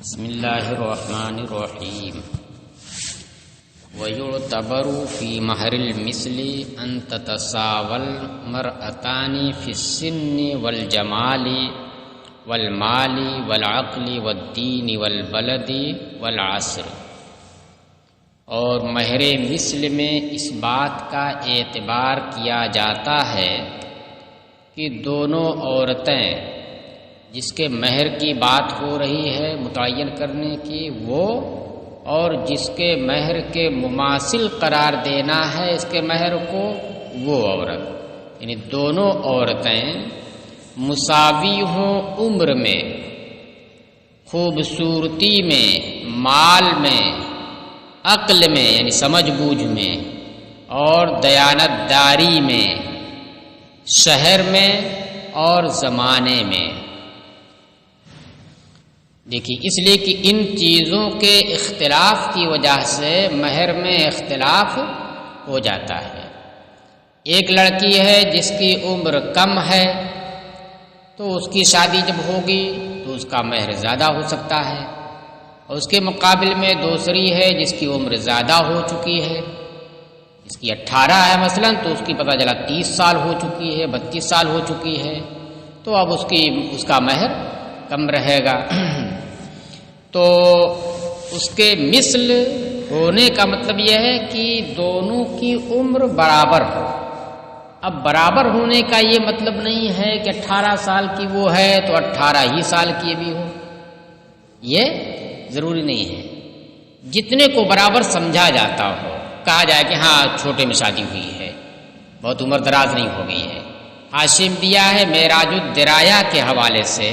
بسم اللہ الرحمن الرحیم وَيُعْتَبَرُ فِي مَهْرِ الْمِثْلِ أَن تَتَسَاوَى الْمَرْأَتَانِ فِي السِّنِّ وَالْجَمَالِ وَالْمَالِ وَالْعَقْلِ وَالدِّينِ وَالْبَلَدِ وَالْعَصْرِ۔ اور مہر مثل میں اس بات کا اعتبار کیا جاتا ہے کہ دونوں عورتیں جس کے مہر کی بات ہو رہی ہے متعین کرنے کی وہ، اور جس کے مہر کے مماثل قرار دینا ہے اس کے مہر کو وہ عورت، یعنی دونوں عورتیں مساوی ہوں عمر میں، خوبصورتی میں، مال میں، عقل میں یعنی سمجھ بوجھ میں، اور دیانت داری میں، شہر میں اور زمانے میں۔ دیکھیے اس لیے کہ ان چیزوں کے اختلاف کی وجہ سے مہر میں اختلاف ہو جاتا ہے۔ ایک لڑکی ہے جس کی عمر کم ہے تو اس کی شادی جب ہوگی تو اس کا مہر زیادہ ہو سکتا ہے، اور اس کے مقابل میں دوسری ہے جس کی عمر زیادہ ہو چکی ہے، اس کی 18 ہے مثلا تو اس کی پتہ چلا 30 سال ہو چکی ہے، 32 سال ہو چکی ہے، تو اب اس کا مہر کم رہے گا۔ تو اس کے مثل ہونے کا مطلب یہ ہے کہ دونوں کی عمر برابر ہو۔ اب برابر ہونے کا یہ مطلب نہیں ہے کہ 18 سال کی وہ ہے تو 18 ہی سال کی بھی ہو، یہ ضروری نہیں ہے۔ جتنے کو برابر سمجھا جاتا ہو، کہا جائے کہ ہاں چھوٹے میں شادی ہوئی ہے، بہت عمر دراز نہیں ہو گئی ہے۔ حاشیہ دیا ہے معراج الدرایا کے حوالے سے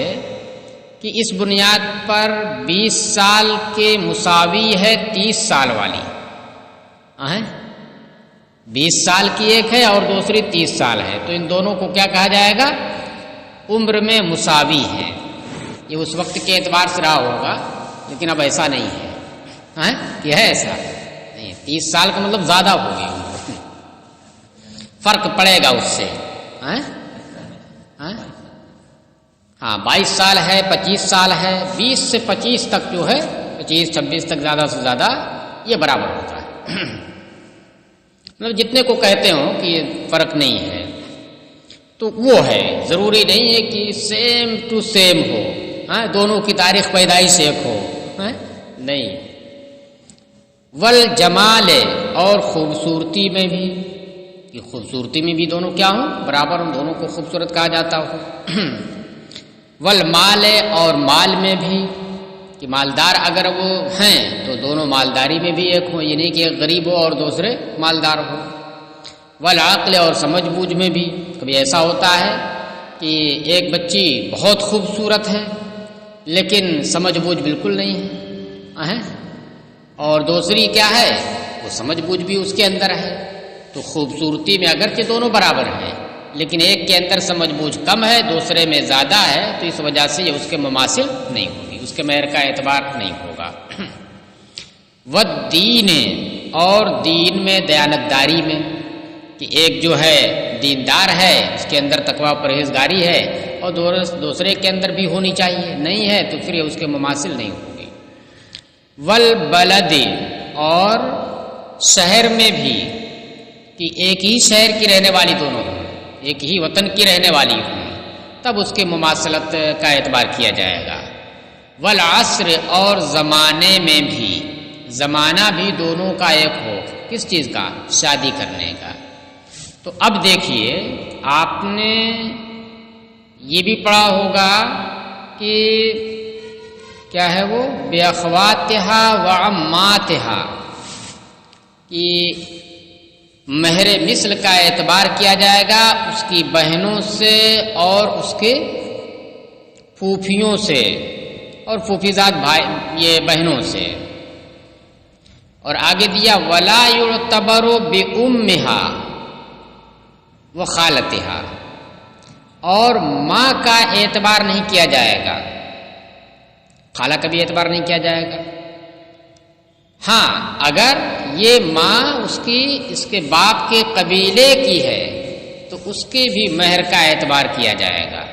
کہ اس بنیاد پر 20 سال کے مساوی ہے 30 سال والی، 20 سال کی ایک ہے اور دوسری 30 سال ہے، تو ان دونوں کو کیا کہا جائے گا؟ عمر میں مساوی ہے۔ یہ اس وقت کے اعتبار سے رہا ہوگا لیکن اب ایسا نہیں ہے، کہ ہے ایسا نہیں، 30 سال کا مطلب زیادہ ہوگی عمر، فرق پڑے گا اس سے۔ ہاں 22 سال ہے، 25 سال ہے، 20 سے 25 تک جو ہے، 25-26 تک زیادہ سے زیادہ یہ برابر ہوتا ہے۔ مطلب جتنے کو کہتے ہوں کہ یہ فرق نہیں ہے تو وہ ہے، ضروری نہیں ہے کہ سیم ٹو سیم ہو، دونوں کی تاریخ پیدائش ایک ہو، نہیں۔ والجمال، اور خوبصورتی میں بھی، کہ خوبصورتی میں بھی دونوں کیا ہوں؟ برابر ہوں، دونوں کو خوبصورت کہا جاتا ہو۔ والمال، اور مال میں بھی، کہ مالدار اگر وہ ہیں تو دونوں مالداری میں بھی ایک ہوں، یہ نہیں کہ ایک غریب ہو اور دوسرے مالدار ہو۔ والعقل، اور سمجھ بوجھ میں بھی، کبھی ایسا ہوتا ہے کہ ایک بچی بہت خوبصورت ہے لیکن سمجھ بوجھ بالکل نہیں ہے، اور دوسری کیا ہے؟ وہ سمجھ بوجھ بھی اس کے اندر ہے، تو خوبصورتی میں اگرچہ دونوں برابر ہیں لیکن ایک کے اندر سمجھ بوجھ کم ہے، دوسرے میں زیادہ ہے، تو اس وجہ سے یہ اس کے مماثل نہیں ہوگی، اس کے مہر کا اعتبار نہیں ہوگا۔ والدین، اور دین میں، دیانتداری میں، کہ ایک جو ہے دیندار ہے، اس کے اندر تقوی پرہیزگاری ہے، اور دوسرے کے اندر بھی ہونی چاہیے، نہیں ہے تو پھر یہ اس کے مماثل نہیں ہوگی۔ والبلد، اور شہر میں بھی، کہ ایک ہی شہر کی رہنے والی دونوں ہوں، ایک ہی وطن کی رہنے والی ہوں، تب اس کے مماثلت کا اعتبار کیا جائے گا۔ والعصر، اور زمانے میں بھی، زمانہ بھی دونوں کا ایک ہو، کس چیز کا؟ شادی کرنے کا۔ تو اب دیکھیے آپ نے یہ بھی پڑھا ہوگا کہ کیا ہے وہ باخواتہا وعماتہا، کہ مہر مثل کا اعتبار کیا جائے گا اس کی بہنوں سے اور اس کے پھوپھیوں سے اور پھوپھیزاد بھائی یہ بہنوں سے، اور آگے دیا ولا یعتبر بامھا وخالتہا، اور ماں کا اعتبار نہیں کیا جائے گا، خالہ کا بھی اعتبار نہیں کیا جائے گا۔ ہاں اگر یہ ماں اس کے باپ کے قبیلے کی ہے تو اس کے بھی مہر کا اعتبار کیا جائے گا۔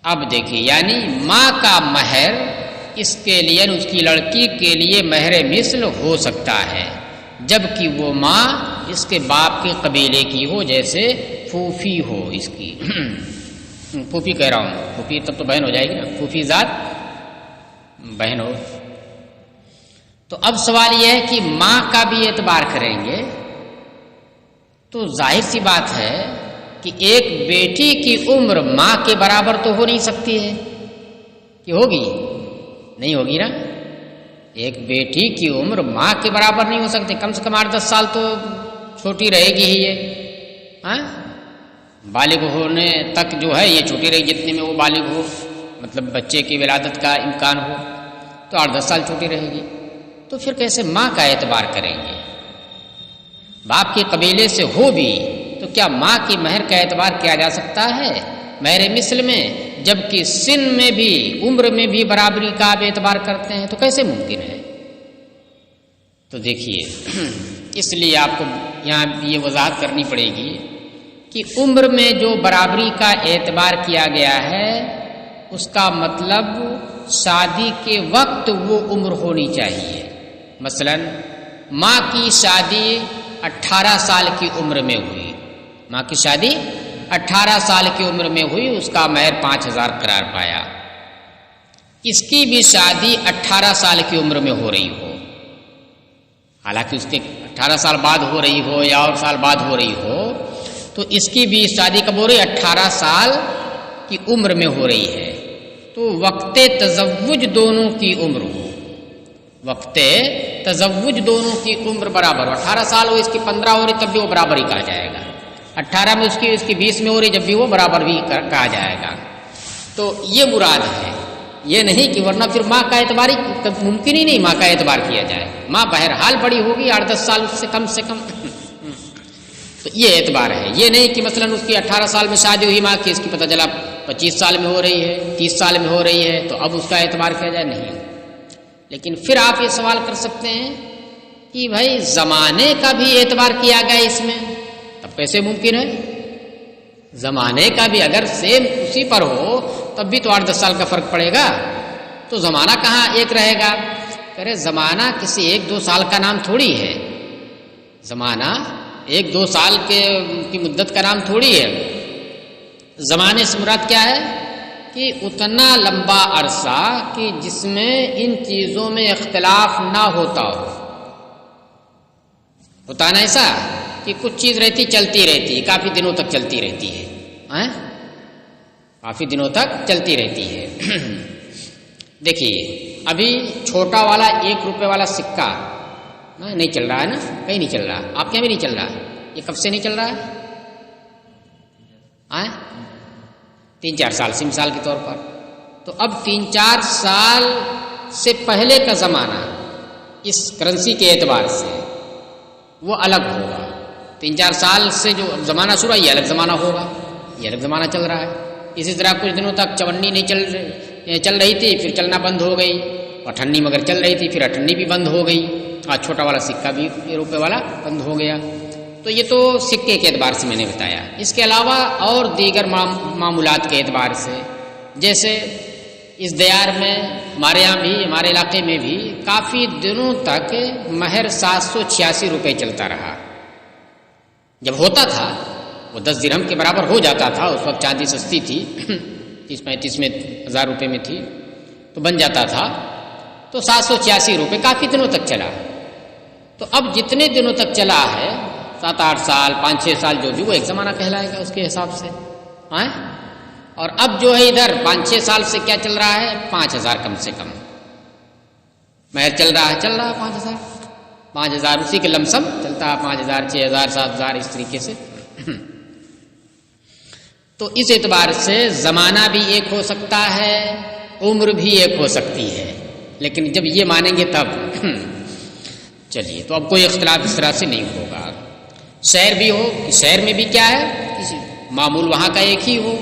اب دیکھیے یعنی ماں کا مہر اس کے لیے اس کی لڑکی کے لیے مہر مثل ہو سکتا ہے، جبکہ وہ ماں اس کے باپ کے قبیلے کی ہو، جیسے پھوپھی ہو اس کی پھوپھی کہہ رہا ہوں، پھوپھی تب تو بہن ہو جائے گی نا، پھوپھی ذات بہن ہو۔ تو اب سوال یہ ہے کہ ماں کا بھی اعتبار کریں گے تو ظاہر سی بات ہے کہ ایک بیٹی کی عمر ماں کے برابر تو ہو نہیں سکتی ہے، کہ ہوگی؟ نہیں ہوگی نا، ایک بیٹی کی عمر ماں کے برابر نہیں ہو سکتی، کم سے کم 8-10 سال تو چھوٹی رہے گی ہی یہ، ہاں بالغ ہونے تک جو ہے یہ چھوٹی رہے گی، جتنے میں وہ بالغ ہو، مطلب بچے کی ولادت کا امکان ہو تو 8-10 سال چھوٹی رہے گی، تو پھر کیسے ماں کا اعتبار کریں گے؟ باپ کے قبیلے سے ہو بھی تو کیا ماں کی مہر کا اعتبار کیا جا سکتا ہے مہر مثل میں، جبکہ سن میں بھی عمر میں بھی برابری کا آپ اعتبار کرتے ہیں، تو کیسے ممکن ہے؟ تو دیکھیے اس لیے آپ کو یہاں یہ وضاحت کرنی پڑے گی کہ عمر میں جو برابری کا اعتبار کیا گیا ہے اس کا مطلب شادی کے وقت وہ عمر ہونی چاہیے۔ مثلا ماں کی شادی 18 سال کی عمر میں ہوئی، ماں کی شادی 18 سال کی عمر میں ہوئی، اس کا مہر 5000 قرار پایا، اس کی بھی شادی 18 سال کی عمر میں ہو رہی ہو، حالانکہ اس کے 18 سال بعد ہو رہی ہو یا اور سال بعد ہو رہی ہو، تو اس کی بھی شادی کب ہو رہی ہے؟ 18 سال کی عمر میں ہو رہی ہے، تو وقت تزوج دونوں کی عمر ہو، وقت تزوج دونوں کی عمر برابر ہو، 18 سال ہو، اس کی 15 ہو رہی تب بھی وہ برابر ہی کہا جائے گا، 18 میں اس کی 20 میں ہو رہی جب بھی وہ برابر بھی کہا جائے گا۔ تو یہ مراد ہے، یہ نہیں کہ ورنہ پھر ماں کا اعتبار ہی ممکن ہی نہیں، ماں کا اعتبار کیا جائے، ماں بہرحال بڑی ہوگی 8-10 سال اس سے کم تو یہ اعتبار ہے، یہ نہیں کہ مثلا اس کی 18 سال میں شادی ہوئی ماں کی، اس کی پتہ چلا 25 سال میں ہو رہی ہے، 30 سال میں ہو رہی ہے، تو اب اس کا اعتبار کیا جائے، نہیں۔ لیکن پھر آپ یہ سوال کر سکتے ہیں کہ بھائی زمانے کا بھی اعتبار کیا گیا اس میں، تب کیسے ممکن ہے؟ زمانے کا بھی اگر سیم اسی پر ہو تب بھی تو 8-10 سال کا فرق پڑے گا، تو زمانہ کہاں ایک رہے گا؟ کہ زمانہ کسی 1-2 سال کا نام تھوڑی ہے، زمانہ 1-2 سال کی مدت کا نام تھوڑی ہے، زمانے سے مراد کیا ہے کہ اتنا لمبا عرصہ کہ جس میں ان چیزوں میں اختلاف نہ ہوتا ہو، ہوتا نا ایسا کہ کچھ چیز رہتی چلتی رہتی کافی دنوں تک چلتی رہتی ہے، کافی دنوں تک چلتی رہتی ہے۔ دیکھیے ابھی چھوٹا والا 1 روپے والا سکہ نہیں چل رہا ہے نا، کہیں نہیں چل رہا، آپ کے یہاں بھی نہیں چل رہا، یہ کب سے نہیں چل رہا ہے؟ 3-4 سال سے مثال کے طور پر، تو اب 3-4 سال سے پہلے کا زمانہ اس کرنسی کے اعتبار سے وہ الگ ہوگا، 3-4 سال سے جو زمانہ شروع یہ الگ زمانہ ہوگا، یہ الگ زمانہ چل رہا ہے۔ اسی طرح کچھ دنوں تک چونی نہیں چل رہی تھی، پھر چلنا بند ہو گئی، اٹھنی مگر چل رہی تھی، پھر اٹھنی بھی بند ہو گئی، چھوٹا والا سکہ بھی 1 روپے والا بند ہو گیا۔ تو یہ تو سکے کے اعتبار سے میں نے بتایا، اس کے علاوہ اور دیگر معمولات کے اعتبار سے، جیسے اس دیار میں ہمارے یہاں بھی، ہمارے علاقے میں بھی کافی دنوں تک مہر 786 روپے چلتا رہا، جب ہوتا تھا وہ 10 درہم کے برابر ہو جاتا تھا، اس وقت چاندی سستی تھی، 30-35 میں 1000 روپے میں تھی تو بن جاتا تھا، تو 786 روپے کافی دنوں تک چلا۔ تو اب جتنے دنوں تک چلا ہے 7-8 سال 5-6 سال جو بھی وہ ایک زمانہ کہلائے گا اس کے حساب سے، اور اب جو ہے ادھر 5-6 سال سے کیا چل رہا ہے؟ 5000 کم سے کم مہر چل رہا ہے 5000 اسی کے لمسم چلتا ہے، 5000 6000 7000 اس طریقے سے۔ تو اس اعتبار سے زمانہ بھی ایک ہو سکتا ہے، عمر بھی ایک ہو سکتی ہے، لیکن جب یہ مانیں گے تب چلیے، تو اب کوئی اختلاف اس طرح سے نہیں ہوگا۔ شہر بھی ہو کہ شہر میں بھی کیا ہے، کسی معمول وہاں کا ایک ہی ہو،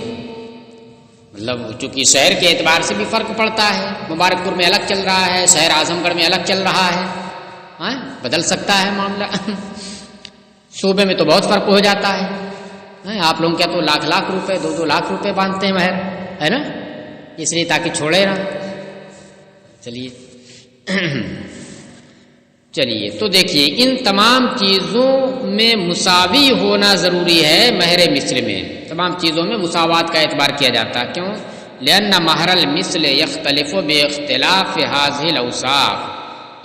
مطلب چونکہ شہر کے اعتبار سے بھی فرق پڑتا ہے، مبارک پور میں الگ چل رہا ہے، شہر اعظم گڑھ میں الگ چل رہا ہے، بدل سکتا ہے معاملہ، صوبے میں تو بہت فرق ہو جاتا ہے۔ آپ لوگ کیا تو لاکھ روپے 2-2 لاکھ روپے باندھتے ہیں مہر، ہے نا، اس لیے تاکہ چھوڑے نا، چلیے تو دیکھیے ان تمام چیزوں میں مساوی ہونا ضروری ہے مہر مثل میں، تمام چیزوں میں مساوات کا اعتبار کیا جاتا ہے۔ کیوں؟ لأن مہر المثل یختلف باختلاف هذه الاوصاف،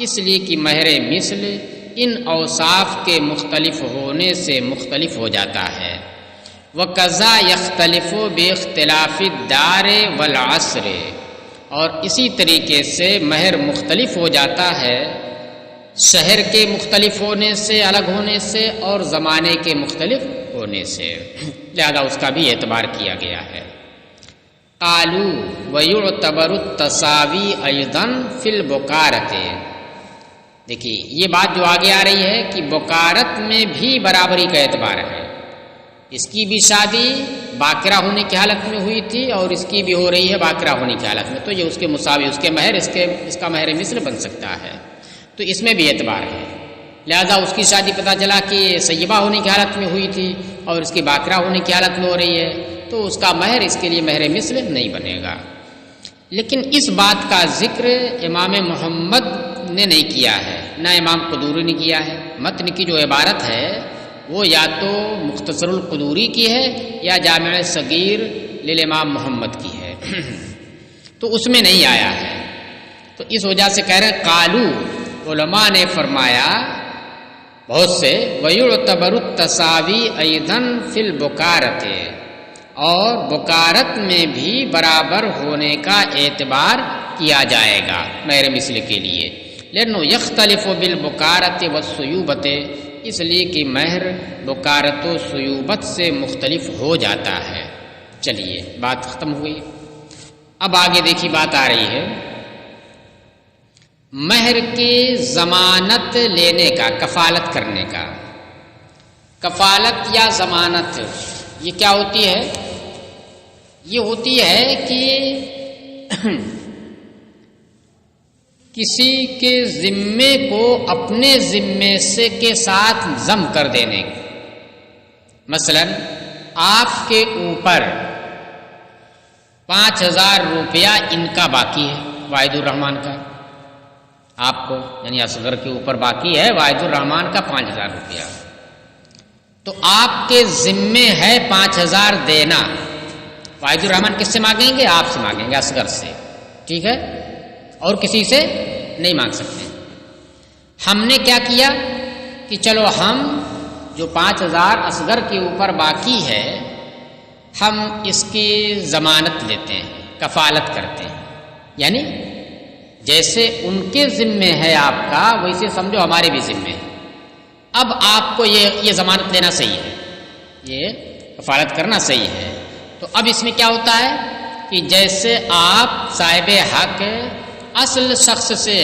اس لیے کہ مہر مثل ان اوصاف کے مختلف ہونے سے مختلف ہو جاتا ہے۔ وَقَذَا يَخْتَلِفُ بِاخْتِلَافِ الدَّارِ وَالْعَصْرِ، اور اسی طریقے سے مہر مختلف ہو جاتا ہے شہر کے مختلف ہونے سے، الگ ہونے سے، اور زمانے کے مختلف ہونے سے، لہذا اس کا بھی اعتبار کیا گیا ہے۔ قالوا وَيُعْتَبَرُ التَّسَاوِي أَيْضًا فِي الْبُكَارَةِ، دیکھیے یہ بات جو آگے آ رہی ہے کہ بکارت میں بھی برابری کا اعتبار ہے، اس کی بھی شادی باقرہ ہونے کی حالت میں ہوئی تھی اور اس کی بھی ہو رہی ہے باقرہ ہونے کی حالت میں، تو یہ اس کے مساوی، اس کے مہر، اس کا مہر مثل بن سکتا ہے، تو اس میں بھی اعتبار ہے۔ لہذا اس کی شادی پتہ چلا کہ سیبہ ہونے کی حالت میں ہوئی تھی اور اس کی باقرہ ہونے کی حالت میں ہو رہی ہے، تو اس کا مہر اس کے لیے مہر مثل نہیں بنے گا۔ لیکن اس بات کا ذکر امام محمد نے نہیں کیا ہے، نہ امام قدوری نے کیا ہے۔ متن کی جو عبارت ہے وہ یا تو مختصر القدوری کی ہے یا جامع صغیر للامام محمد کی ہے، تو اس میں نہیں آیا ہے، تو اس وجہ سے کہہ رہے ہیں قالو، علماء نے فرمایا بہت سے، وَيُعْتَبَرُ التَّسَاوِي أَيْضًا فِي الْبُكَارَةِ، اور بکارت میں بھی برابر ہونے کا اعتبار کیا جائے گا مہر مثل کے لیے، لأنه يختلف بالبکارت والسیوبت، اس لیے کہ مہر بکارت و سیوبت سے مختلف ہو جاتا ہے۔ چلیے بات ختم ہوئی، اب آگے دیکھیے بات آ رہی ہے مہر کی ضمانت لینے کا، کفالت کرنے کا۔ کفالت یا ضمانت یہ کیا ہوتی ہے؟ یہ ہوتی ہے کہ کسی کے ذمے کو اپنے ذمے سے کے ساتھ ضم کر دینے، مثلا آپ کے اوپر 5000 روپیہ ان کا باقی ہے، واحد الرحمان کا، آپ کو یعنی اصغر کے اوپر باقی ہے واحد الرحمان کا 5000 روپیہ، تو آپ کے ذمے ہے 5000 دینا۔ واحد الرحمان کس سے مانگیں گے؟ آپ سے مانگیں گے، اصغر سے، ٹھیک ہے، اور کسی سے نہیں مانگ سکتے۔ ہم نے کیا کیا کہ چلو ہم جو 5000 اصغر کے اوپر باقی ہے ہم اس کی ضمانت لیتے ہیں، کفالت کرتے ہیں، یعنی جیسے ان کے ذمے ہے آپ کا ویسے سمجھو ہمارے بھی ذمے ہے۔ اب آپ کو یہ ضمانت لینا صحیح ہے، یہ کفالت کرنا صحیح ہے، تو اب اس میں کیا ہوتا ہے کہ جیسے آپ صاحب حق اصل شخص سے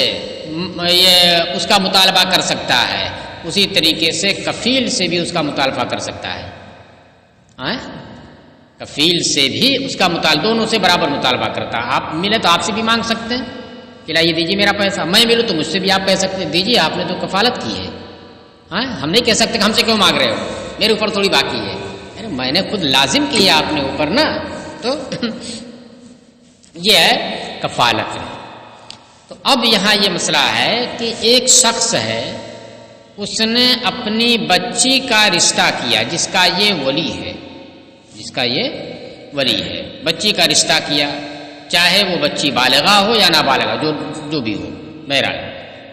یہ اس کا مطالبہ کر سکتا ہے، اسی طریقے سے کفیل سے بھی اس کا مطالبہ کر سکتا ہے، کفیل سے بھی اس کا مطالبہ، دونوں سے برابر مطالبہ کرتا ہے۔ آپ ملے تو آپ سے بھی مانگ سکتے ہیں کہ لائیے دیجیے میرا پیسہ، میں ملوں تو مجھ سے بھی آپ کہہ سکتے ہیں دیجیے، آپ نے تو کفالت کی ہے، ہم نہیں کہہ سکتے کہ ہم سے کیوں مانگ رہے ہو، میرے اوپر تھوڑی باقی ہے، میں نے خود لازم کیا آپ نے اوپر نا، تو یہ ہے کفالت۔ تو اب یہاں یہ مسئلہ ہے کہ ایک شخص ہے اس نے اپنی بچی کا رشتہ کیا، جس کا یہ ولی ہے، بچی کا رشتہ کیا، چاہے وہ بچی بالغہ ہو یا نابالغہ، جو بھی ہو، بہرحال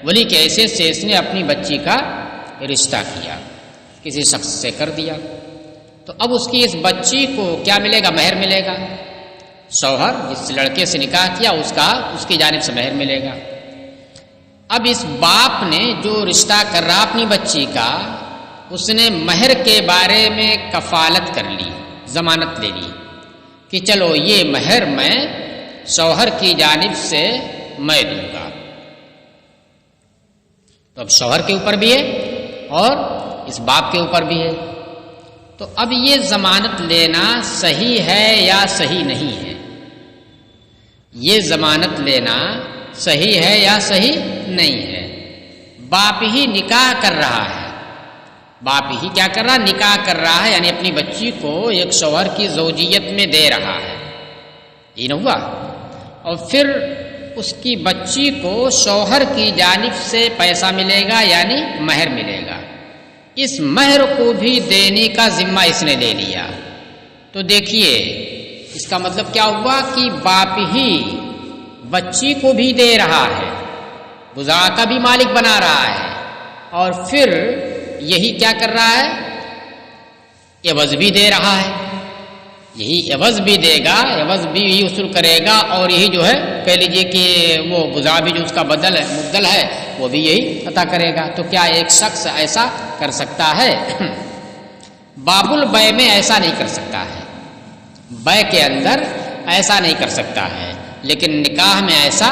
ولی کے حیثیت سے اس نے اپنی بچی کا رشتہ کیا، کسی شخص سے کر دیا، تو اب اس کی اس بچی کو کیا ملے گا؟ مہر ملے گا، شوہر جس لڑکے سے نکاح کیا اس کی جانب سے مہر ملے گا۔ اب اس باپ نے جو رشتہ کر رہا اپنی بچی کا، اس نے مہر کے بارے میں کفالت کر لی، ضمانت لے لی کہ چلو یہ مہر میں شوہر کی جانب سے میں دوں گا، تو اب شوہر کے اوپر بھی ہے اور اس باپ کے اوپر بھی ہے، تو اب یہ ضمانت لینا صحیح ہے یا صحیح نہیں ہے؟ یہ ضمانت لینا صحیح ہے یا صحیح نہیں ہے؟ باپ ہی نکاح کر رہا ہے، باپ ہی کیا کر رہا؟ نکاح کر رہا ہے، یعنی اپنی بچی کو ایک شوہر کی زوجیت میں دے رہا ہے، یہ نہ ہوا، اور پھر اس کی بچی کو شوہر کی جانب سے پیسہ ملے گا یعنی مہر ملے گا، اس مہر کو بھی دینے کا ذمہ اس نے لے لیا۔ تو دیکھیے اس کا مطلب کیا ہوا کہ باپ ہی بچی کو بھی دے رہا ہے، بضاع کا بھی مالک بنا رہا ہے، اور پھر یہی کیا کر رہا ہے، عوض بھی دے رہا ہے، یہی عوض بھی دے گا، عوض بھی یہی وصول کرے گا، اور یہی جو ہے کہہ لیجئے کہ وہ بضاع بھی جو اس کا بدل ہے مبدل ہے وہ بھی یہی عطا کرے گا۔ تو کیا ایک شخص ایسا کر سکتا ہے؟ باب البیع میں ایسا نہیں کر سکتا ہے، بیع کے اندر ایسا نہیں کر سکتا ہے، لیکن نکاح میں ایسا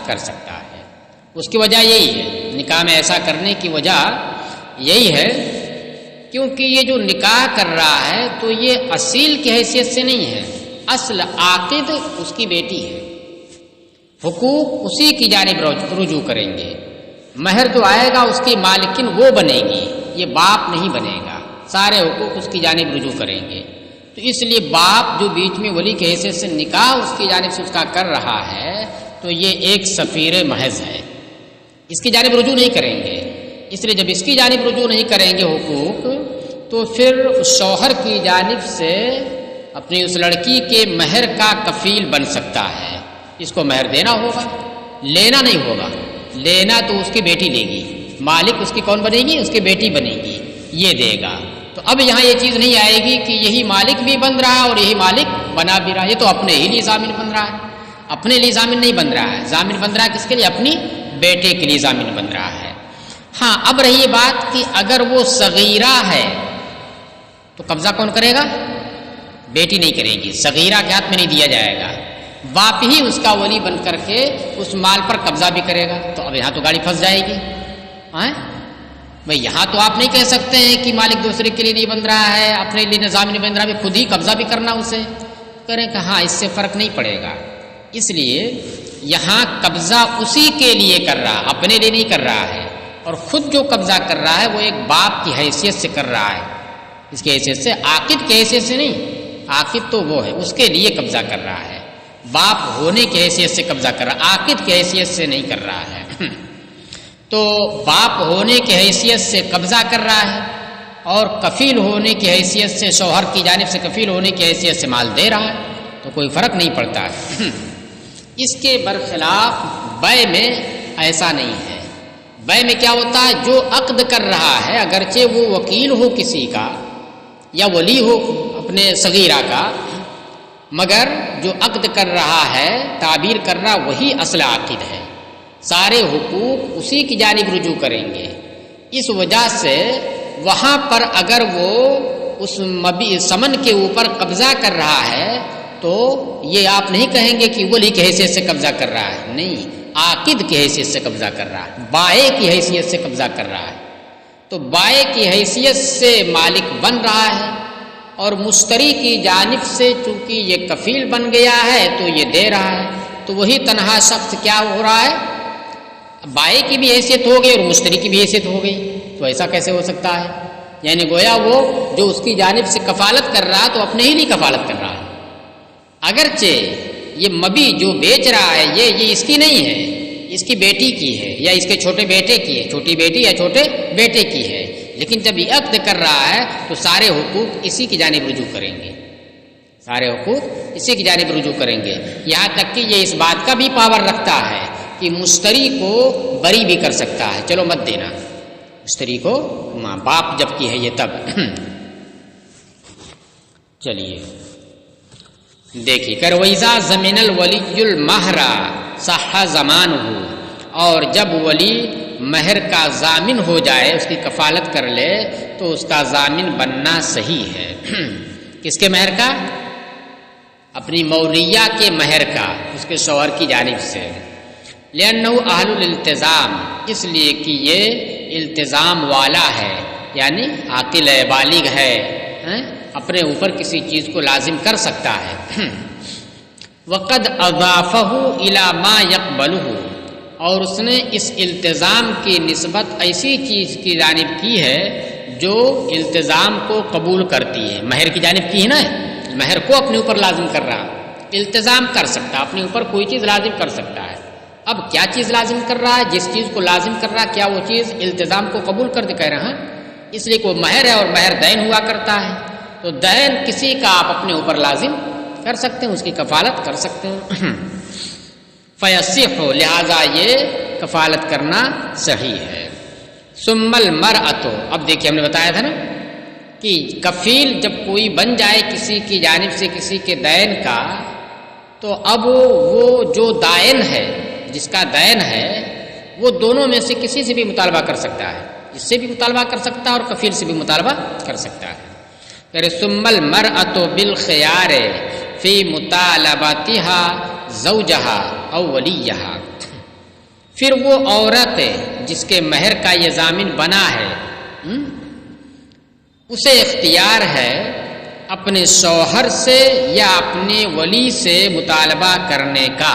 کر سکتا ہے۔ اس کی وجہ یہی ہے، نکاح میں ایسا کرنے کی وجہ یہی ہے کیونکہ یہ جو نکاح کر رہا ہے تو یہ اصیل کی حیثیت سے نہیں ہے، اصل عاقد اس کی بیٹی ہے، حقوق اسی کی جانب رجوع کریں گے، مہر جو آئے گا اس کی مالکن وہ بنے گی، یہ باپ نہیں بنے گا، سارے حقوق اس کی جانب رجوع کریں گے۔ تو اس لیے باپ جو بیچ میں ولی کی حیثیت سے نکاح اس کی جانب سے اس کا کر رہا ہے تو یہ ایک سفیر محض ہے، اس کی جانب رجوع نہیں کریں گے۔ اس لیے جب اس کی جانب رجوع نہیں کریں گے حقوق، تو پھر اس شوہر کی جانب سے اپنی اس لڑکی کے مہر کا کفیل بن سکتا ہے، اس کو مہر دینا ہوگا، لینا نہیں ہوگا، لینا تو اس کی بیٹی لے گی، مالک اس کی کون بنے گی؟ اس کی بیٹی بنے گی، یہ دے گا۔ تو اب یہاں یہ چیز نہیں آئے گی کہ یہی مالک بھی بن رہا ہے اور یہی مالک بنا بھی رہا ہے، یہ تو اپنے ہی لیے ضامن بن رہا ہے، اپنے لیے ضامن نہیں بن رہا ہے، ضامن بن رہا ہے کس کے لیے؟ اپنی بیٹے کے لیے ضامن بن رہا ہے۔ ہاں اب رہی بات کہ اگر وہ صغیرہ ہے تو قبضہ کون کرے گا؟ بیٹی نہیں کرے گی، صغیرہ کے ہاتھ میں نہیں دیا جائے گا، باپ ہی اس کا ولی بن کر کے اس مال پر قبضہ بھی کرے گا۔ تو اب یہاں تو گاڑی پھنس جائے گی، بھئی یہاں تو آپ نہیں کہہ سکتے ہیں کہ مالک دوسرے کے لیے نہیں بن رہا ہے، اپنے لیے نظام نہیں بن رہا ہے، خود ہی قبضہ بھی کرنا اسے، کریں کہ ہاں اس سے فرق نہیں پڑے گا۔ اس لیے یہاں قبضہ اسی کے لیے کر رہا، اپنے لیے نہیں کر رہا ہے، اور خود جو قبضہ کر رہا ہے وہ ایک باپ کی حیثیت سے کر رہا ہے، اس کی حیثیت سے، عاقد کی حیثیت سے نہیں، عاقد تو وہ ہے اس کے لیے قبضہ کر رہا ہے، باپ ہونے کی حیثیت سے قبضہ کر رہا ہے، عاقد کی حیثیت سے نہیں کر رہا ہے۔ تو باپ ہونے کی حیثیت سے قبضہ کر رہا ہے اور کفیل ہونے کی حیثیت سے، شوہر کی جانب سے کفیل ہونے کی حیثیت سے مال دے رہا ہے، تو کوئی فرق نہیں پڑتا ہے۔ اس کے برخلاف بیع میں ایسا نہیں ہے۔ بیع میں کیا ہوتا ہے؟ جو عقد کر رہا ہے اگرچہ وہ وکیل ہو کسی کا یا ولی ہو اپنے صغیرہ کا، مگر جو عقد کر رہا ہے، تعبیر کر رہا، وہی اصل عاقد ہے، سارے حقوق اسی کی جانب رجوع کریں گے۔ اس وجہ سے وہاں پر اگر وہ اس سمن کے اوپر قبضہ کر رہا ہے تو یہ آپ نہیں کہیں گے کہ ولی کی حیثیت سے قبضہ کر رہا ہے، نہیں، عاقد کی حیثیت سے قبضہ کر رہا ہے، بائع کی حیثیت سے قبضہ کر رہا ہے۔ تو بائع کی حیثیت سے مالک بن رہا ہے اور مشتری کی جانب سے چونکہ یہ کفیل بن گیا ہے تو یہ دے رہا ہے، تو وہی تنہا شخص کیا ہو رہا ہے؟ بائع کی بھی حیثیت ہو گئی اور مشتری کی بھی حیثیت ہو گئی۔ تو ایسا کیسے ہو سکتا ہے؟ یعنی گویا وہ جو اس کی جانب سے کفالت کر رہا تو اپنے ہی لیے کفالت کر رہا ہے، اگرچہ یہ مبی جو بیچ رہا ہے یہ اس کی نہیں ہے، اس کی بیٹی کی ہے یا اس کے چھوٹے بیٹے کی ہے، چھوٹی بیٹی یا چھوٹے بیٹے کی ہے، لیکن جب یہ عقد کر رہا ہے تو سارے حقوق اسی کی جانب رجوع کریں گے، سارے حقوق اسی کی جانب رجوع کریں گے، یہاں تک کہ یہ اس بات کا بھی پاور رکھتا ہے کہ مشتری کو بری بھی کر سکتا ہے، چلو مت دینا مشتری کو، ماں باپ جب کی ہے یہ تب۔ چلیے دیکھیے کر ویزا زمین الولی المہر صح زمان ہو، اور جب ولی مہر کا ضامن ہو جائے، اس کی کفالت کر لے تو اس کا ضامن بننا صحیح ہے۔ کس کے مہر کا؟ اپنی مولیہ کے مہر کا، اس کے شوہر کی جانب سے، لأنه اہل الالتزام، اس لیے کہ یہ التزام والا ہے، یعنی عاقل ہے، بالغ ہے، اپنے اوپر کسی چیز کو لازم کر سکتا ہے۔ وقد اضافہ الی ما یقبلہ، اور اس نے اس التزام کی نسبت ایسی چیز کی جانب کی ہے جو التزام کو قبول کرتی ہے، مہر کی جانب کی ہے نا، مہر کو اپنے اوپر لازم کر رہا، التزام کر سکتا، اپنے اوپر کوئی چیز لازم کر سکتا ہے، اب کیا چیز لازم کر رہا ہے؟ جس چیز کو لازم کر رہا ہے کیا وہ چیز التزام کو قبول کر دے؟ کہہ رہے ہیں اس لیے کہ وہ مہر ہے اور مہر دین ہوا کرتا ہے، تو دین کسی کا آپ اپنے اوپر لازم کر سکتے ہیں، اس کی کفالت کر سکتے ہیں۔ فیصح، لہذا یہ کفالت کرنا صحیح ہے۔ ثم المرأۃ، اب دیکھیے ہم نے بتایا تھا نا کہ کفیل جب کوئی بن جائے کسی کی جانب سے کسی کے دین کا، تو اب وہ جو دائن ہے، جس کا دین ہے، وہ دونوں میں سے کسی سے بھی مطالبہ کر سکتا ہے، اس سے بھی مطالبہ کر سکتا ہے اور کفیل سے بھی مطالبہ کر سکتا ہے۔ پھر ثم المرأۃ بالخیار فی مطالبتها زوجہا او ولیہا، پھر وہ عورت جس کے مہر کا یہ ضامن بنا ہے، اسے اختیار ہے اپنے شوہر سے یا اپنے ولی سے مطالبہ کرنے کا،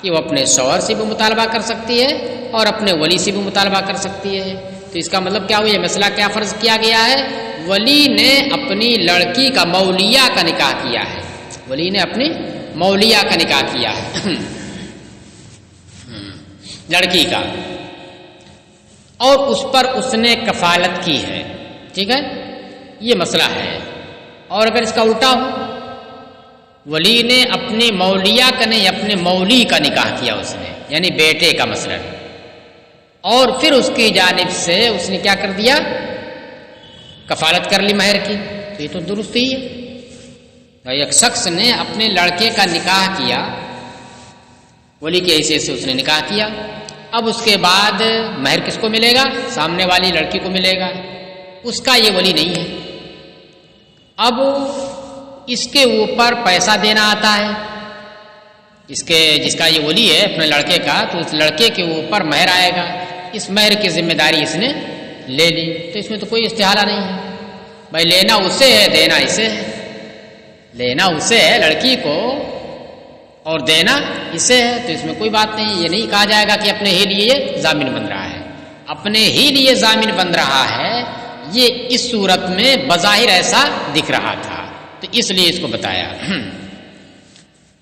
کہ وہ اپنے شوہر سے بھی مطالبہ کر سکتی ہے اور اپنے ولی سے بھی مطالبہ کر سکتی ہے۔ تو اس کا مطلب کیا ہوا؟ یہ مسئلہ کیا فرض کیا گیا ہے؟ ولی نے اپنی لڑکی کا مولیہ کا نکاح کیا ہے، ولی نے اپنی مولیہ کا نکاح کیا ہے لڑکی کا، اور اس پر اس نے کفالت کی ہے، ٹھیک ہے، یہ مسئلہ ہے۔ اور اگر اس کا الٹا ہو، ولی نے اپنی مولیہ کا نہیں اپنے مولی کا نکاح کیا اس نے، یعنی بیٹے کا مسئلہ، اور پھر اس کی جانب سے اس نے کیا کر دیا؟ کفالت کر لی مہر کی، تو یہ تو درست ہی ہے۔ ایک شخص نے اپنے لڑکے کا نکاح کیا، ولی کے حیثیت سے اس نے نکاح کیا، اب اس کے بعد مہر کس کو ملے گا؟ سامنے والی لڑکی کو ملے گا، اس کا یہ ولی نہیں ہے۔ اب اس کے اوپر پیسہ دینا آتا ہے، جس کا یہ ولی ہے اپنے لڑکے کا، تو اس لڑکے کے اوپر مہر آئے گا، اس مہر کی ذمہ داری اس نے لے لی، تو اس میں تو کوئی استحالہ نہیں ہے بھائی، لینا اسے ہے دینا اسے ہے، لینا اسے ہے لڑکی کو اور دینا اسے ہے، تو اس میں کوئی بات نہیں۔ یہ نہیں کہا جائے گا کہ اپنے ہی لیے ضامن بن رہا ہے، اپنے ہی لیے ضامن بن رہا ہے، یہ اس صورت میں بظاہر ایسا دکھ رہا تھا، تو اس لیے اس کو بتایا۔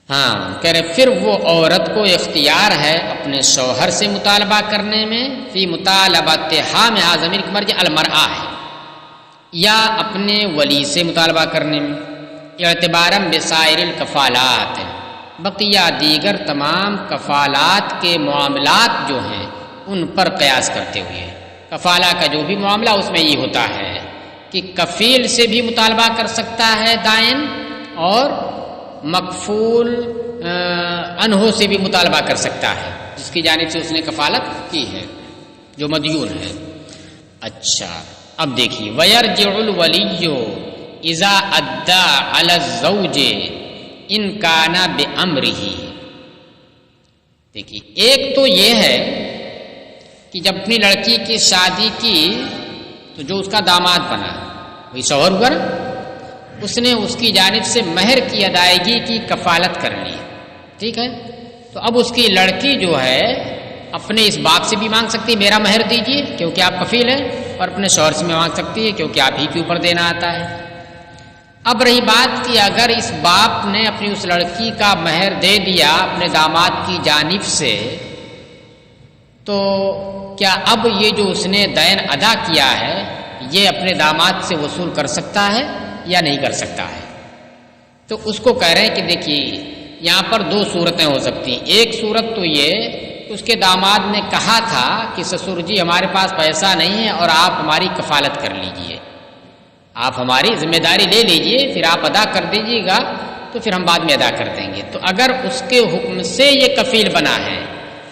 ہاں کہہ رہے پھر وہ عورت کو اختیار ہے اپنے شوہر سے مطالبہ کرنے میں، فی مطالبتہا میں ضمیر کی مرجع المرأہ ہے، یا اپنے ولی سے مطالبہ کرنے میں، اعتباراً بسائر الکفالات، بقیہ دیگر تمام کفالات کے معاملات جو ہیں ان پر قیاس کرتے ہوئے، کفالہ کا جو بھی معاملہ اس میں یہ ہوتا ہے کہ کفیل سے بھی مطالبہ کر سکتا ہے دائن، اور مکفول انہو سے بھی مطالبہ کر سکتا ہے جس کی جانب سے اس نے کفالت کی ہے، جو مدیون ہے۔ اچھا اب دیکھیے، وَيَرْجِعُ الْوَلِيُّ اِذَا أَدَّى عَلَى الزَّوْجِ إِنْ كَانَ بِأَمْرِهِ۔ دیکھیے ایک تو یہ ہے کہ جب اپنی لڑکی کی شادی کی تو جو اس کا داماد بنا وہی شوہر ہوا نا، اس نے اس کی جانب سے مہر کی ادائیگی کی کفالت کر لی، ٹھیک ہے، تو اب اس کی لڑکی جو ہے اپنے اس باپ سے بھی مانگ سکتی ہے میرا مہر دیجیے کیونکہ آپ کفیل ہیں، اور اپنے شوہر سے بھی مانگ سکتی ہے کیونکہ آپ ہی کے اوپر دینا آتا ہے۔ اب رہی بات کہ اگر اس باپ نے اپنی اس لڑکی کا مہر دے دیا اپنے داماد کی جانب سے، تو کیا اب یہ جو اس نے دین ادا کیا ہے یہ اپنے داماد سے وصول کر سکتا ہے یا نہیں کر سکتا ہے؟ تو اس کو کہہ رہے ہیں کہ دیکھیے یہاں پر دو صورتیں ہو سکتی ہیں۔ ایک صورت تو یہ اس کے داماد نے کہا تھا کہ سسر جی ہمارے پاس پیسہ نہیں ہے اور آپ ہماری کفالت کر لیجئے، آپ ہماری ذمہ داری لے لیجئے، پھر آپ ادا کر دیجیے گا تو پھر ہم بعد میں ادا کر دیں گے۔ تو اگر اس کے حکم سے یہ کفیل بنا ہے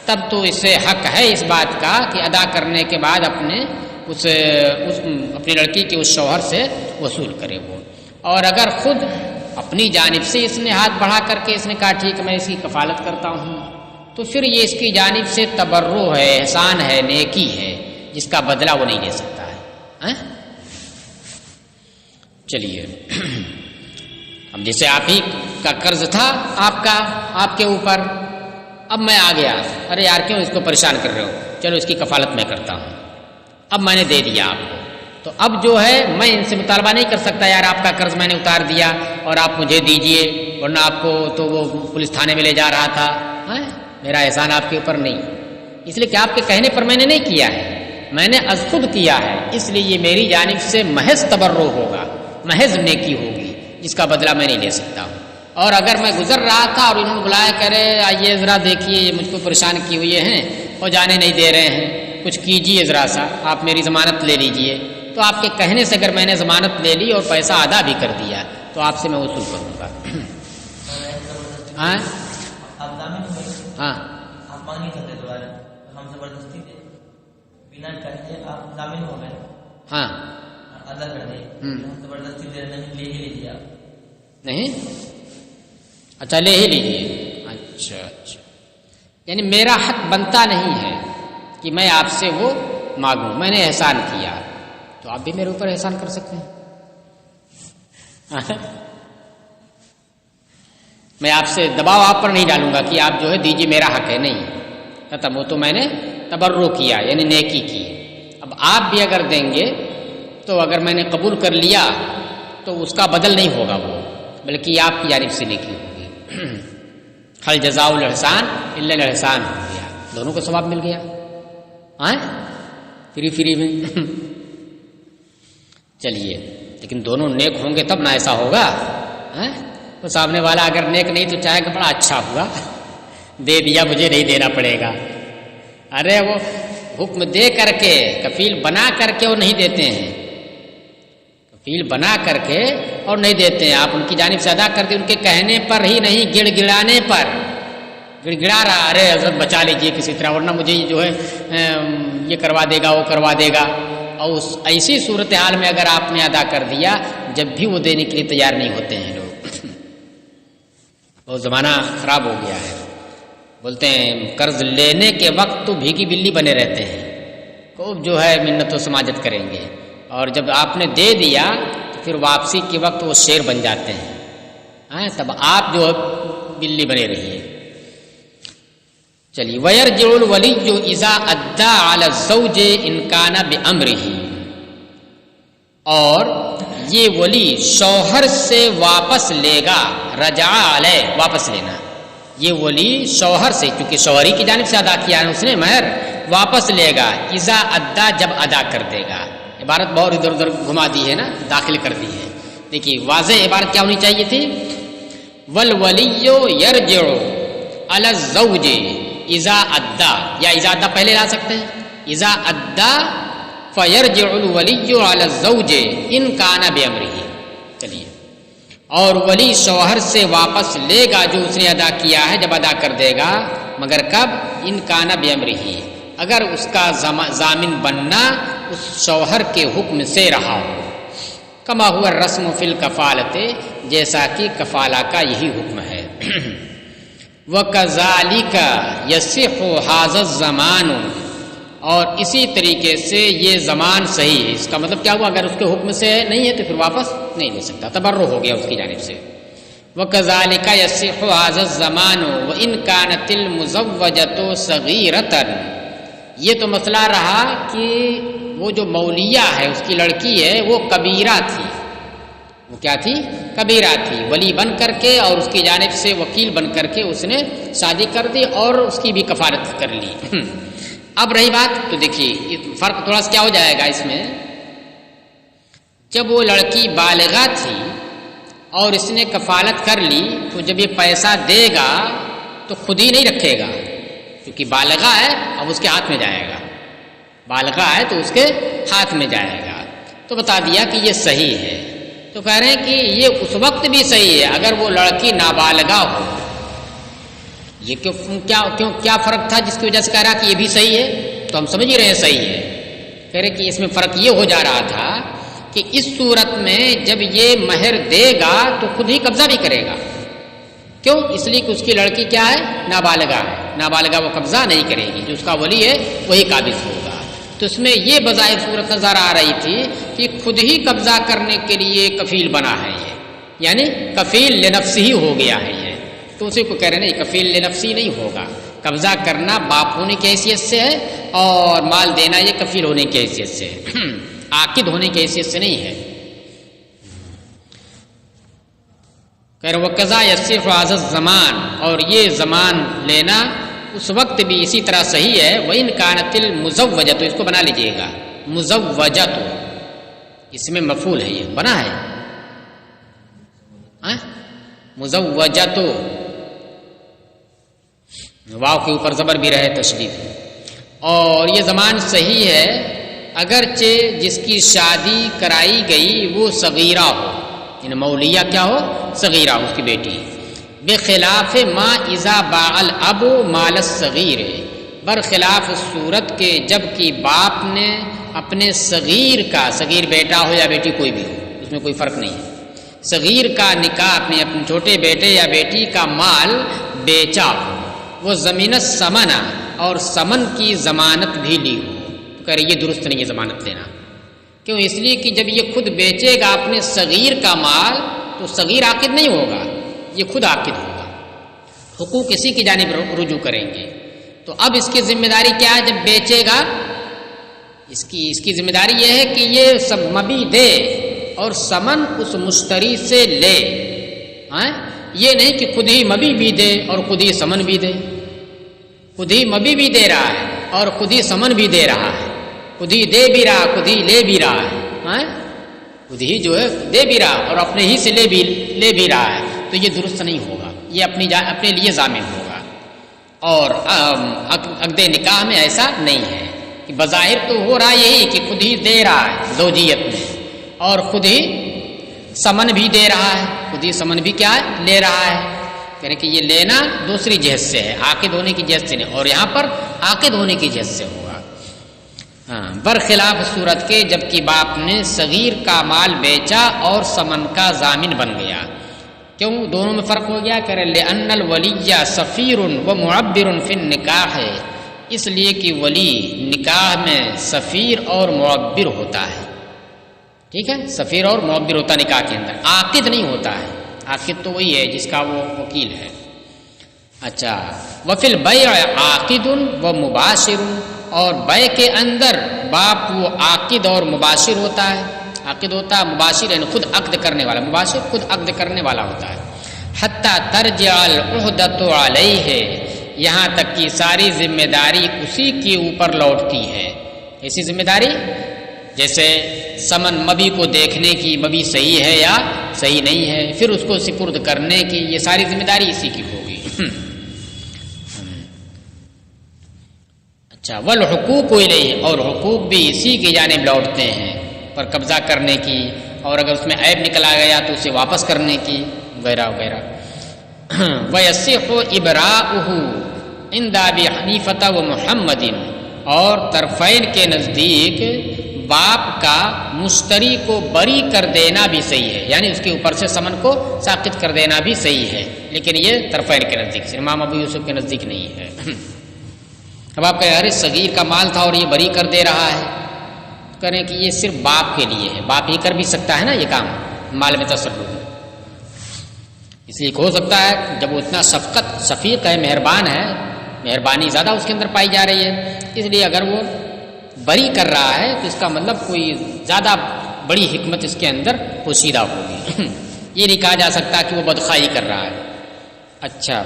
تب تو اسے حق ہے اس بات کا کہ ادا کرنے کے بعد اپنی لڑکی کے اس شوہر سے وصول کرے وہ، اور اگر خود اپنی جانب سے اس نے ہاتھ بڑھا کر کے اس نے کہا ٹھیک میں اس کی کفالت کرتا ہوں، تو پھر یہ اس کی جانب سے تبرع ہے، احسان ہے، نیکی ہے، جس کا بدلہ وہ نہیں لے سکتا ہے۔ چلیے اب جیسے آپ ہی کا قرض تھا آپ کے اوپر، اب میں آ گیا، ارے یار کیوں اس کو پریشان کر رہے ہو، چلو اس کی کفالت میں کرتا ہوں، اب میں نے دے دیا آپ کو، تو اب جو ہے میں ان سے مطالبہ نہیں کر سکتا یار آپ کا قرض میں نے اتار دیا اور آپ مجھے دیجئے، ورنہ آپ کو تو وہ پولیس تھانے میں لے جا رہا تھا، میرا احسان آپ کے اوپر نہیں، اس لیے کہ آپ کے کہنے پر میں نے نہیں کیا ہے، میں نے از خود کیا ہے، اس لیے یہ میری جانب سے محض تبرع ہوگا، محض نیکی ہوگی، جس کا بدلہ میں نہیں لے سکتا ہوں۔ اور اگر میں گزر رہا تھا اور انہوں نے بلایا کہہ رہے آئیے ذرا دیکھیے یہ مجھ کو پریشان کیے ہوئے ہیں اور جانے نہیں دے رہے ہیں، کچھ کیجیے ذرا سا، آپ میری ضمانت لے لیجیے، تو آپ کے کہنے سے اگر میں نے ضمانت لے لی اور پیسہ ادا بھی کر دیا تو آپ سے میں وصول کروں گا۔ ہاں ہاں آپ مانگ نہیں سکتے دوبارہ، ہم زبردستی تھے بنا کہتے آپ ضامن ہو گئے، ہاں ادا کر دیں، ہم زبردستی دے نہیں، لے ہی لیجیے آپ۔ نہیں، اچھا لے ہی لیجیے، اچھا اچھا، یعنی میرا حق بنتا نہیں ہے کہ میں آپ سے وہ مانگوں، میں نے احسان کیا تو آپ بھی میرے اوپر احسان کر سکتے ہیں۔ میں آپ سے دباؤ آپ پر نہیں ڈالوں گا کہ آپ جو ہے دیجیے، میرا حق ہے، نہیں، ختم، وہ تو میں نے تبرع کیا یعنی نیکی کی۔ اب آپ بھی اگر دیں گے تو اگر میں نے قبول کر لیا تو اس کا بدل نہیں ہوگا وہ، بلکہ آپ کی جانب سے نیکی ہوگی۔ حل جزاء الاحسان الا الاحسان ہو گیا، دونوں کو ثواب مل گیا، ہاں فری میں۔ چلیے، لیکن دونوں نیک ہوں گے تب نہ ایسا ہوگا، تو سامنے والا اگر نیک نہیں تو چاہے کہ بڑا اچھا ہوا، دے دیا، مجھے نہیں دینا پڑے گا۔ ارے وہ حکم دے کر کے، کفیل بنا کر کے وہ نہیں دیتے ہیں، کفیل بنا کر کے اور نہیں دیتے ہیں، آپ ان کی جانب سے ادا کر دیں، ان کے کہنے پر ہی نہیں، گڑ گڑانے پر، گڑ گڑا رہا، ارے حضرت بچا لیجیے کسی طرح ورنہ مجھے جو ہے یہ کروا دے گا، وہ کروا دے گا، اور اس ایسی صورتحال میں اگر آپ نے ادا کر دیا، جب بھی وہ دینے کے لیے تیار نہیں ہوتے ہیں لوگ۔ وہ زمانہ خراب ہو گیا ہے، بولتے ہیں قرض لینے کے وقت تو بھیگی بلی بنے رہتے ہیں، خوب جو ہے منت و سماجت کریں گے، اور جب آپ نے دے دیا تو پھر واپسی کے وقت وہ شیر بن جاتے ہیں، تب آپ جو بلی بنے رہیے۔ چلیے، وَيَرْجِعُ الْوَلِيُّ إِذَا أَدَّىٰ عَلَى الزَّوْجِ إِنْ كَانَ بِأَمْرِهِ، اور یہ ولی شوہر سے واپس لے گا، رجع علیہ، واپس لینا، یہ ولی شوہر سے، کیونکہ شوہری کی جانب سے ادا کیا ہے اس نے مہر، واپس لے گا، اذا ادا، جب ادا کر دے گا۔ عبارت بہت ادھر ادھر گھما دی ہے نا، داخل کر دی ہے، دیکھیے واضح عبارت کیا ہونی چاہیے تھی، والولی یرجع علی الزوج اذا ادا، یا اذا ادا پہلے لا سکتے ہیں، اذا ادا فیرجع الولی علی الزوج ان کان بامرہ۔ چلیے، اور ولی شوہر سے واپس لے گا جو اس نے ادا کیا ہے، جب ادا کر دے گا، مگر کب، ان کان بامرہ، اگر اس کا ضامن بننا اس شوہر کے حکم سے رہا ہو، کما ہوا الرسم فی الکفالۃ، جیسا کہ کفالہ کا یہی حکم ہے۔ وَكَذَلِكَ يَصِحُّ هَذَا الزَّمَانُ، اور اسی طریقے سے یہ زمان صحیح ہے، اس کا مطلب کیا ہوا، اگر اس کے حکم سے نہیں ہے تو پھر واپس نہیں لے سکتا، تبرع ہو گیا اس کی جانب سے۔ وَكَذَلِكَ يَصِحُّ هَذَا الزَّمَانُ وَإِنْ كَانَتِ الْمُزَوَّجَةُ صَغِيرَةً، یہ تو مسئلہ رہا کہ وہ جو مولیہ ہے، اس کی لڑکی ہے، وہ کبیرہ تھی، وہ کیا تھی، کبیرہ تھی، ولی بن کر کے اور اس کی جانب سے وکیل بن کر کے اس نے شادی کر دی اور اس کی بھی کفالت کر لی۔ اب رہی بات، تو دیکھیے فرق تھوڑا سا کیا ہو جائے گا اس میں، جب وہ لڑکی بالغہ تھی اور اس نے کفالت کر لی تو جب یہ پیسہ دے گا تو خود ہی نہیں رکھے گا، کیونکہ بالغہ ہے، اب اس کے ہاتھ میں جائے گا، بالغہ ہے تو اس کے ہاتھ میں جائے گا، تو بتا دیا کہ یہ صحیح ہے۔ تو کہہ رہے ہیں کہ یہ اس وقت بھی صحیح ہے اگر وہ لڑکی نابالغہ ہو۔ یہ کیا فرق تھا جس کی وجہ سے کہہ رہا کہ یہ بھی صحیح ہے، تو ہم سمجھ ہی رہے ہیں صحیح ہے، کہہ رہے کہ اس میں فرق یہ ہو جا رہا تھا کہ اس صورت میں جب یہ مہر دے گا تو خود ہی قبضہ بھی کرے گا، کیوں، اس لیے کہ اس کی لڑکی کیا ہے، نابالغہ ہے، نابالغہ وہ قبضہ نہیں کرے گی، جو اس کا ولی ہے وہی قابض ہوگا۔ تو اس میں یہ بظاہر صورت نظر آ رہی تھی کہ خود ہی قبضہ کرنے کے لیے کفیل بنا ہے یہ، یعنی کفیل لنفسی ہی ہو گیا ہے یہ، تو اسی کو کہہ رہے ہیں کفیل لنفسی نہیں ہوگا، قبضہ کرنا باپ ہونے کی حیثیت سے ہے اور مال دینا یہ کفیل ہونے کی حیثیت سے ہے، عاقد ہونے کی حیثیت سے نہیں ہے۔ کہہ رہے وَقَضَى يَصِحُّ هَذَا الزَّمَانُ، اور یہ زمان لینا اس وقت بھی اسی طرح صحیح ہے. وَإِنْ كَانَتِ الْمُزَوَّجَةُ، تو اس کو بنا لیجئے گا مزوجۃ، اس میں مفعول ہے، یہ بنا ہے مزوجۃ، واو کے اوپر زبر بھی رہے تشدید. اور یہ زمان صحیح ہے اگرچہ جس کی شادی کرائی گئی وہ صغیرہ ہو، یعنی مولیہ کیا ہو؟ صغیرہ ہو، اس کی بیٹی. بخلاف ما اذا باع الاب مال الصغیر، برخلاف اس صورت کے جب کہ باپ نے اپنے صغیر کا، صغیر بیٹا ہو یا بیٹی کوئی بھی ہو، اس میں کوئی فرق نہیں ہے، صغیر کا نکاح اپنے چھوٹے بیٹے یا بیٹی کا مال بیچا ہو، وہ زمین سمنا، اور سمن کی ضمانت بھی لی ہو. تو کہہ رہے یہ درست نہیں ہے ضمانت لینا. کیوں؟ اس لیے کہ جب یہ خود بیچے گا اپنے صغیر کا مال تو صغیر عاقد نہیں ہوگا، یہ خود عاقد ہوگا، حقوق اسی کی جانب رجوع کریں گے. تو اب اس کی ذمہ داری کیا ہے؟ جب بیچے گا اس کی ذمہ داری یہ ہے کہ یہ سب مبی دے اور سمن اس مشتری سے لے. یہ نہیں کہ خود ہی مبی بھی دے اور خود ہی سمن بھی دے. خود ہی مبی بھی دے رہا ہے اور خود ہی سمن بھی دے رہا ہے، خود ہی دے بھی رہا، خود ہی لے بھی رہا ہے، خود ہی جو ہے دے بھی رہا اور اپنے ہی سے لے بھی رہا ہے. تو یہ درست نہیں ہوگا، یہ اپنے لیے ضامن ہوگا. اور عقد نکاح میں ایسا نہیں ہے کہ بظاہر تو ہو رہا یہی کہ خود ہی دے رہا ہے زوجیت میں اور خود ہی سمن بھی دے رہا ہے، خود ہی سمن بھی کیا ہے؟ لے رہا ہے. کہہ رہے کہ یہ لینا دوسری جہت سے ہے، عاقد ہونے کی جہت سے نہیں، اور یہاں پر عاقد ہونے کی جہت سے ہوگا. برخلاف صورت کے جب کہ باپ نے صغیر کا مال بیچا اور سمن کا ضامن بن گیا. کیوں دونوں میں فرق ہو گیا؟ کہہ رہے لأن الولی سفیر و معبر فی النکاح، اس لیے کہ ولی نکاح میں سفیر اور معبر ہوتا ہے. ٹھیک ہے، سفیر اور معبر ہوتا ہے نکاح کے اندر، عاقد نہیں ہوتا ہے. عاقد تو وہی ہے جس کا وہ وکیل ہے. اچھا، وفی البیع عاقد و مباشر، اور بیع کے اندر باپ وہ عاقد اور مباشر ہوتا ہے. عاقد ہوتا ہے، مباشر یعنی خود عقد کرنے والا، مباشر خود عقد کرنے والا ہوتا ہے. حتی ترجع العہدۃ علیہ، یہاں تک کہ ساری ذمہ داری اسی کے اوپر لوٹتی ہے. ایسی ذمہ داری جیسے سمن مبی کو دیکھنے کی، مبی صحیح ہے یا صحیح نہیں ہے، پھر اس کو سپرد کرنے کی، یہ ساری ذمہ داری اسی کی ہوگی. اچھا، والحقوق الیہ، اور حقوق بھی اسی کی جانب لوٹتے ہیں، پر قبضہ کرنے کی، اور اگر اس میں عیب نکلا گیا تو اسے واپس کرنے کی، وغیرہ وغیرہ. ویصح ابراؤہ عند ابی حنیفہ و محمد، اور طرفین کے نزدیک باپ کا مشتری کو بری کر دینا بھی صحیح ہے، یعنی اس کے اوپر سے سمن کو ساقط کر دینا بھی صحیح ہے، لیکن یہ طرفین کے نزدیک، امام ابو یوسف کے نزدیک نہیں ہے. اب آپ کہہ رہے صغیر کا مال تھا اور یہ بری کر دے رہا ہے، کریں کہ یہ صرف باپ کے لیے ہے، باپ ہی کر بھی سکتا ہے نا یہ کام، مال میں تصرف. اس لیے ہو سکتا ہے جب وہ اتنا شفیق ہے، مہربان ہے، مہربانی زیادہ اس کے اندر پائی جا رہی ہے، اس لیے اگر وہ بری کر رہا ہے تو اس کا مطلب کوئی زیادہ بڑی حکمت اس کے اندر پوشیدہ ہوگی. یہ نہیں کہا جا سکتا کہ وہ بدخواہی کر رہا ہے. اچھا،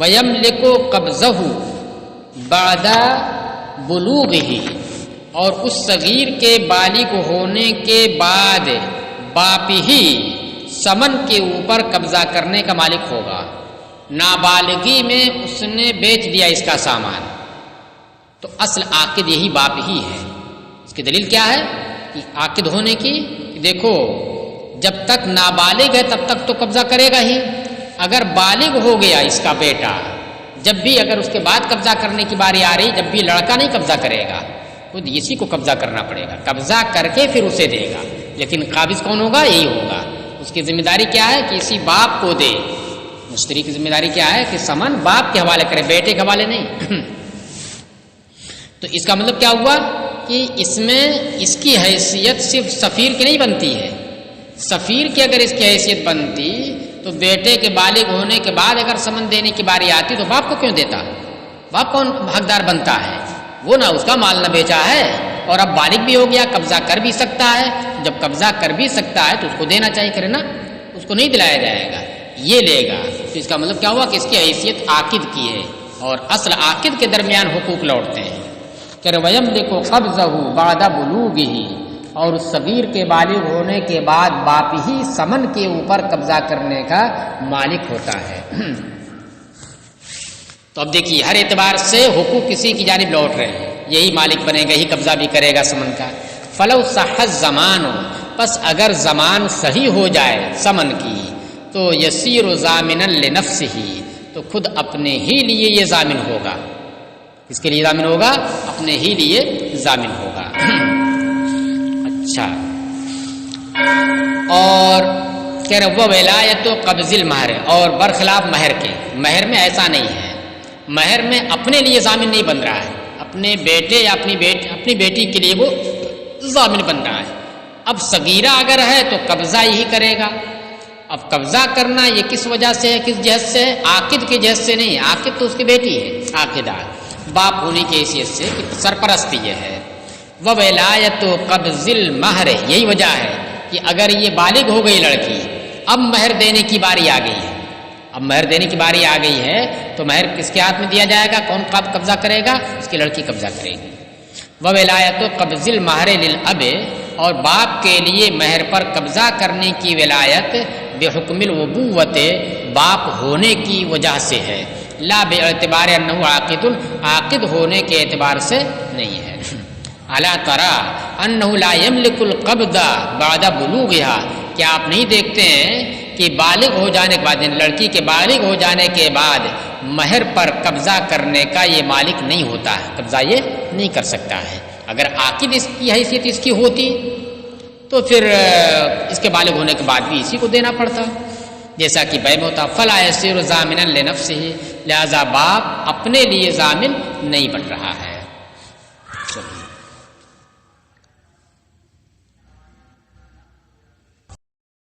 وَيَمْلِكُ قَبْضَهُ بَعْدَ بُلُوغِهِ، اور اس صغیر کے بالغ ہونے کے بعد باپ ہی سمن کے اوپر قبضہ کرنے کا مالک ہوگا. نابالغی میں اس نے بیچ دیا اس کا سامان، تو اصل عاقد یہی باپ ہی ہے. اس کی دلیل کیا ہے کہ عاقد ہونے کی؟ دیکھو جب تک نابالغ ہے تب تک تو قبضہ کرے گا ہی، اگر بالغ ہو گیا اس کا بیٹا، جب بھی اگر اس کے بعد قبضہ کرنے کی باری آ رہی، جب بھی لڑکا نہیں قبضہ کرے گا، خود اسی کو قبضہ کرنا پڑے گا، قبضہ کر کے پھر اسے دے گا. لیکن قابض کون ہوگا؟ یہی ہوگا. اس کی ذمہ داری کیا ہے کہ اسی باپ کو دے. مشتری کی ذمہ داری کیا ہے کہ سامان باپ کے حوالے کرے، بیٹے کے حوالے نہیں. تو اس کا مطلب کیا ہوا کہ اس میں اس کی حیثیت صرف سفیر کی نہیں بنتی ہے. سفیر کی اگر اس کی حیثیت بنتی تو بیٹے کے بالغ ہونے کے بعد اگر سمن دینے کی باری آتی تو باپ کو کیوں دیتا؟ باپ کون حقدار بنتا ہے؟ وہ نہ اس کا مال نہ بیچا ہے اور اب بالغ بھی ہو گیا، قبضہ کر بھی سکتا ہے. جب قبضہ کر بھی سکتا ہے تو اس کو دینا چاہیے، کرے نا، اس کو نہیں دلایا جائے گا، یہ لے گا. تو اس کا مطلب کیا ہوا کہ اس کی حیثیت عاقد کی ہے، اور اصل عاقد کے درمیان حقوق لوٹتے ہیں کہ وَيَمْلِكُ قَبْضَهُ بَعْدَ بُلُوغِهِ، اور اس صغیر کے بالغ ہونے کے بعد باپ ہی ثمن کے اوپر قبضہ کرنے کا مالک ہوتا ہے۔ تو اب دیکھیے ہر اعتبار سے حقوق کسی کی جانب لوٹ رہے ہیں، یہی مالک بنے گا، یہی قبضہ بھی کرے گا ثمن کا۔ فَلَوْ صَحَّ الزَّمَانُ، پس اگر زمان صحیح ہو جائے ثمن کی تو یسیر ضامنا لنفسہ، تو خود اپنے ہی لیے یہ ضامن ہوگا۔ اس کے لیے ضامن ہوگا، اپنے ہی لیے ضامن ہوگا۔ اچھا، اور کہہ رہے وہ ولایت و قبض المہر، اور برخلاف مہر کے، مہر میں ایسا نہیں ہے، مہر میں اپنے لیے ضامن نہیں بن رہا ہے، اپنے بیٹے یا اپنی بیٹی کے لیے وہ ضامن بن رہا ہے۔ اب صغیرہ اگر ہے تو قبضہ یہی کرے گا۔ اب قبضہ کرنا یہ کس وجہ سے ہے، کس جہت سے ہے؟ عاقد کی جہت سے نہیں، عاقد تو اس کی بیٹی ہے، عاقدہ باپ ہونے کی حیثیت سے سرپرستی یہ ہے۔ وولایت قبض المہر، یہی وجہ ہے کہ اگر یہ بالغ ہو گئی لڑکی، اب مہر دینے کی باری آ گئی ہے، اب مہر دینے کی باری آ گئی ہے تو مہر کس کے ہاتھ میں دیا جائے گا؟ کون قبضہ کرے گا؟ اس کی لڑکی قبضہ کرے گی۔ وولایت قبض المہر للاب، اور باپ کے لیے مہر پر قبضہ کرنے کی ولایت بحکم الوبوۃ، باپ ہونے کی وجہ سے ہے، لا باعتبار انہ عاقد، عاقد ہونے کے اعتبار سے نہیں ہے۔ الا ترى انہ لا یملک القبض بعد بلوغها، کیا آپ نہیں دیکھتے ہیں کہ بالغ ہو جانے کے بعد، لڑکی کے بالغ ہو جانے کے بعد مہر پر قبضہ کرنے کا یہ مالک نہیں ہوتا ہے، قبضہ یہ نہیں کر سکتا ہے۔ اگر عاقد اس کی حیثیت اس کی ہوتی تو پھر اس کے بالغ ہونے کے بعد بھی اسی کو دینا پڑتا، جیسا کہ بے موتا فلا یصیر ضامنا لنفسہ، لہذا باپ اپنے لیے ضامن نہیں بن رہا ہے۔